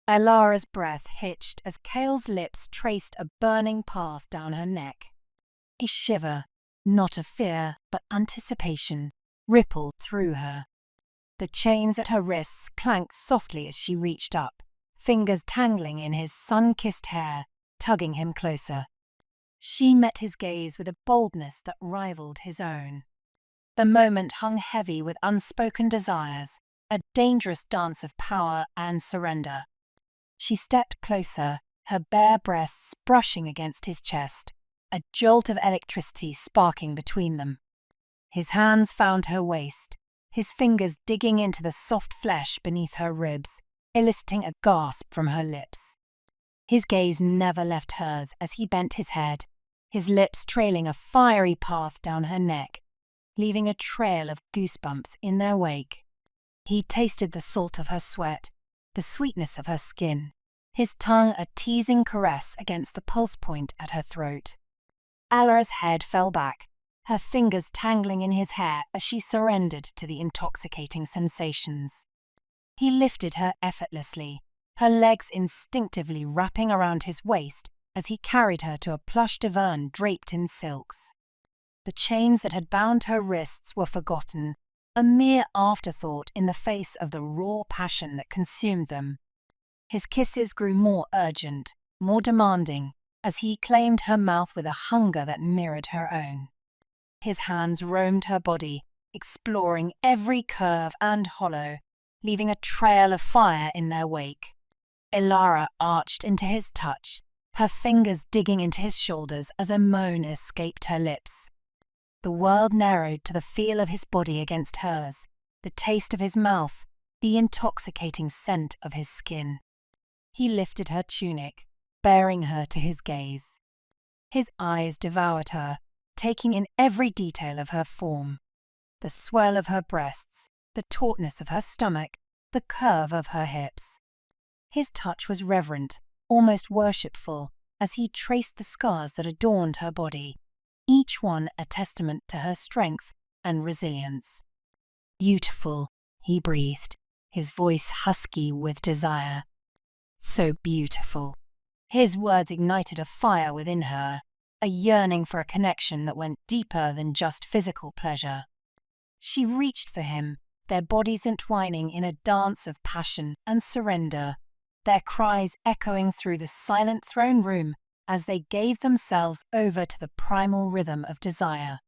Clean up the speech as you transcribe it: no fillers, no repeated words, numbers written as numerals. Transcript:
Ilara's breath hitched as Kale's lips traced a burning path down her neck. A shiver, not of fear but anticipation, rippled through her. The chains at her wrists clanked softly as she reached up, fingers tangling in his sun-kissed hair, tugging him closer. She met his gaze with a boldness that rivaled his own. The moment hung heavy with unspoken desires, a dangerous dance of power and surrender. She stepped closer, her bare breasts brushing against his chest, a jolt of electricity sparking between them. His hands found her waist, his fingers digging into the soft flesh beneath her ribs, eliciting a gasp from her lips. His gaze never left hers as he bent his head, his lips trailing a fiery path down her neck, leaving a trail of goosebumps in their wake. He tasted the salt of her sweat, the sweetness of her skin, his tongue a teasing caress against the pulse point at her throat. Ilara's head fell back, her fingers tangling in his hair as she surrendered to the intoxicating sensations. He lifted her effortlessly, her legs instinctively wrapping around his waist as he carried her to a plush divan draped in silks. The chains that had bound her wrists were forgotten, a mere afterthought in the face of the raw passion that consumed them. His kisses grew more urgent, more demanding, as he claimed her mouth with a hunger that mirrored her own. His hands roamed her body, exploring every curve and hollow, leaving a trail of fire in their wake. Ilara arched into his touch, her fingers digging into his shoulders as a moan escaped her lips. The world narrowed to the feel of his body against hers, the taste of his mouth, the intoxicating scent of his skin. He lifted her tunic, bearing her to his gaze. His eyes devoured her, taking in every detail of her form. The swell of her breasts, the tautness of her stomach, the curve of her hips. His touch was reverent, almost worshipful, as he traced the scars that adorned her body, each one a testament to her strength and resilience. "Beautiful," he breathed, his voice husky with desire. "So beautiful." His words ignited a fire within her, a yearning for a connection that went deeper than just physical pleasure. She reached for him, their bodies entwining in a dance of passion and surrender, their cries echoing through the silent throne room as they gave themselves over to the primal rhythm of desire.